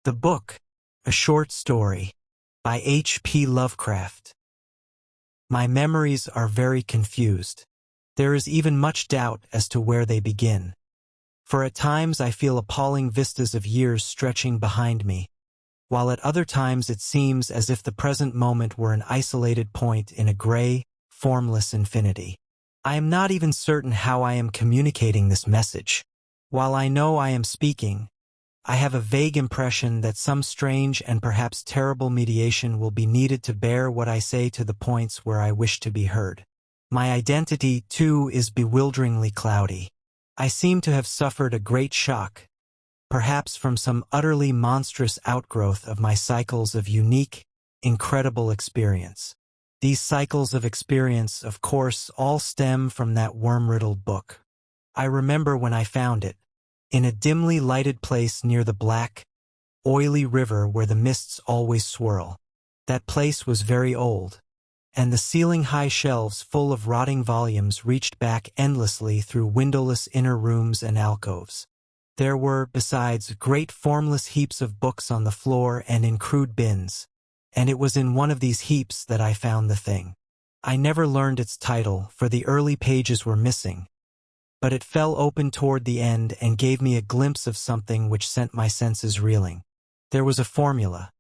The book, a short story, by H.P. Lovecraft. My memories are very confused. There is even much doubt as to where they begin. For at times I feel appalling vistas of years stretching behind me, while at other times it seems as if the present moment were an isolated point in a gray, formless infinity. I am not even certain how I am communicating this message. While I know I am speaking, I have a vague impression that some strange and perhaps terrible mediation will be needed to bear what I say to the points where I wish to be heard. My identity, too, is bewilderingly cloudy. I seem to have suffered a great shock, perhaps from some utterly monstrous outgrowth of my cycles of unique, incredible experience. These cycles of experience, of course, all stem from that worm-riddled book. I remember when I found it, in a dimly lighted place near the black, oily river where the mists always swirl. That place was very old, and the ceiling-high shelves full of rotting volumes reached back endlessly through windowless inner rooms and alcoves. There were, besides, great formless heaps of books on the floor and in crude bins, and it was in one of these heaps that I found the thing. I never learned its title, for the early pages were missing, but it fell open toward the end and gave me a glimpse of something which sent my senses reeling. There was a formula,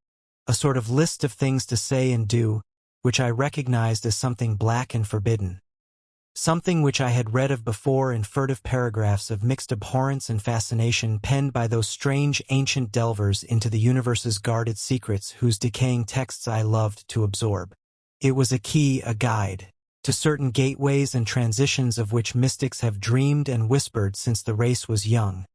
a sort of list of things to say and do, which I recognized as something black and forbidden. Something which I had read of before in furtive paragraphs of mixed abhorrence and fascination penned by those strange ancient delvers into the universe's guarded secrets whose decaying texts I loved to absorb. It was a key, a guide, to certain gateways and transitions of which mystics have dreamed and whispered since the race was young,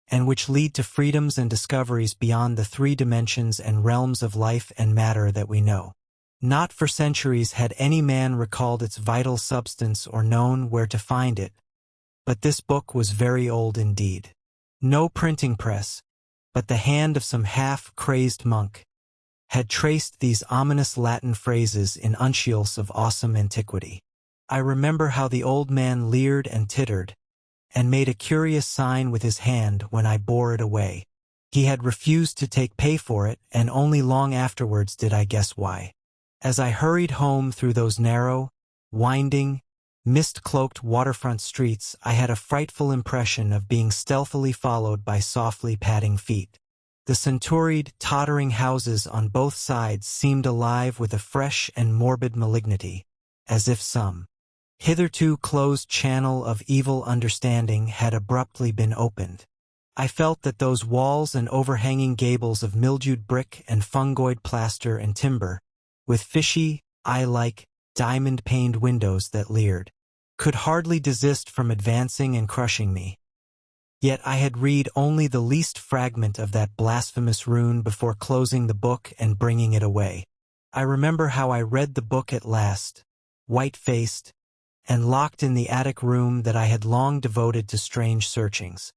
and which lead to freedoms and discoveries beyond the 3 dimensions and realms of life and matter that we know. Not for centuries had any man recalled its vital substance or known where to find it, but this book was very old indeed. No printing press, but the hand of some half-crazed monk, had traced these ominous Latin phrases in uncials of awesome antiquity. I remember how the old man leered and tittered, and made a curious sign with his hand when I bore it away. He had refused to take pay for it, and only long afterwards did I guess why. As I hurried home through those narrow, winding, mist-cloaked waterfront streets, I had a frightful impression of being stealthily followed by softly padding feet. The centuried, tottering houses on both sides seemed alive with a fresh and morbid malignity, as if some hitherto closed channel of evil understanding had abruptly been opened. I felt that those walls and overhanging gables of mildewed brick and fungoid plaster and timber, with fishy, eye-like, diamond-paned windows that leered, could hardly desist from advancing and crushing me. Yet I had read only the least fragment of that blasphemous rune before closing the book and bringing it away. I remember how I read the book at last, white-faced, and locked in the attic room that I had long devoted to strange searchings.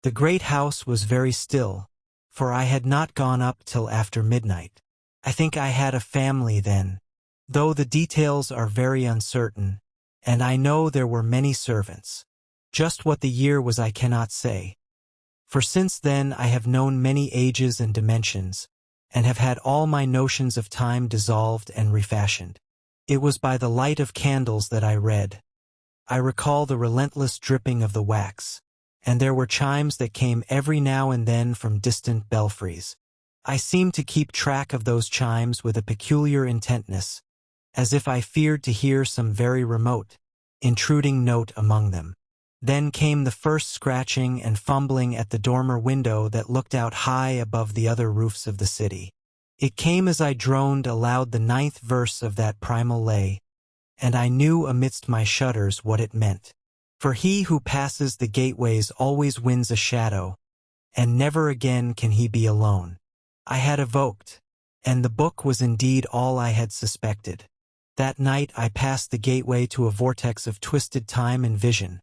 The great house was very still, for I had not gone up till after midnight. I think I had a family then, though the details are very uncertain, and I know there were many servants. Just what the year was I cannot say, for since then I have known many ages and dimensions, and have had all my notions of time dissolved and refashioned. It was by the light of candles that I read. I recall the relentless dripping of the wax, and there were chimes that came every now and then from distant belfries. I seemed to keep track of those chimes with a peculiar intentness, as if I feared to hear some very remote, intruding note among them. Then came the first scratching and fumbling at the dormer window that looked out high above the other roofs of the city. It came as I droned aloud the 9th verse of that primal lay, and I knew amidst my shudders what it meant. For he who passes the gateways always wins a shadow, and never again can he be alone. I had evoked, and the book was indeed all I had suspected. That night I passed the gateway to a vortex of twisted time and vision,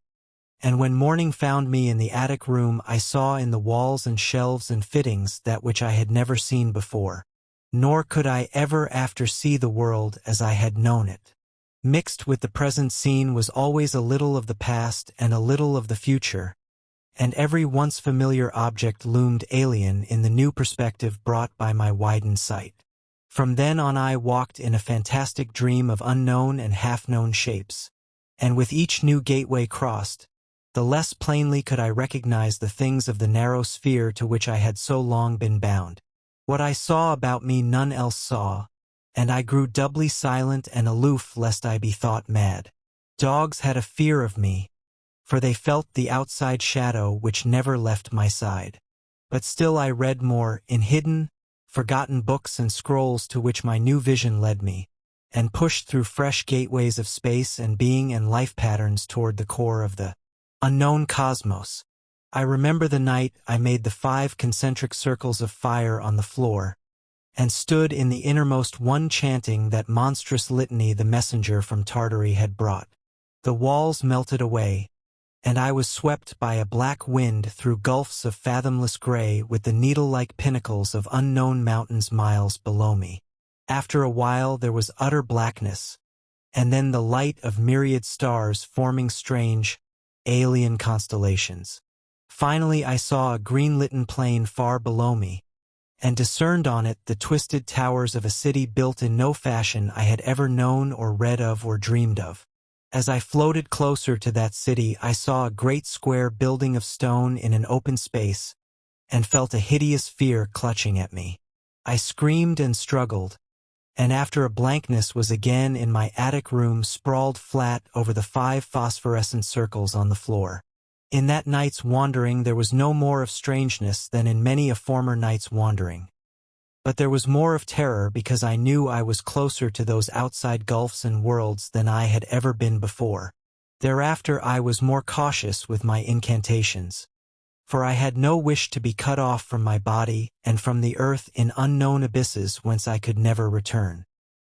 and when morning found me in the attic room I saw in the walls and shelves and fittings that which I had never seen before. Nor could I ever after see the world as I had known it. Mixed with the present scene was always a little of the past and a little of the future, and every once familiar object loomed alien in the new perspective brought by my widened sight. From then on I walked in a fantastic dream of unknown and half-known shapes, and with each new gateway crossed, the less plainly could I recognize the things of the narrow sphere to which I had so long been bound. What I saw about me none else saw, and I grew doubly silent and aloof lest I be thought mad. Dogs had a fear of me, for they felt the outside shadow which never left my side. But still I read more, in hidden, forgotten books and scrolls to which my new vision led me, and pushed through fresh gateways of space and being and life patterns toward the core of the unknown cosmos. I remember the night I made the 5 concentric circles of fire on the floor, and stood in the innermost one chanting that monstrous litany the messenger from Tartary had brought. The walls melted away, and I was swept by a black wind through gulfs of fathomless gray with the needle-like pinnacles of unknown mountains miles below me. After a while there was utter blackness, and then the light of myriad stars forming strange, alien constellations. Finally I saw a green-litten plain far below me, and discerned on it the twisted towers of a city built in no fashion I had ever known or read of or dreamed of. As I floated closer to that city, I saw a great square building of stone in an open space, and felt a hideous fear clutching at me. I screamed and struggled, and after a blankness was again in my attic room sprawled flat over the 5 phosphorescent circles on the floor. In that night's wandering there was no more of strangeness than in many a former night's wandering. But there was more of terror because I knew I was closer to those outside gulfs and worlds than I had ever been before. Thereafter I was more cautious with my incantations, for I had no wish to be cut off from my body and from the earth in unknown abysses whence I could never return.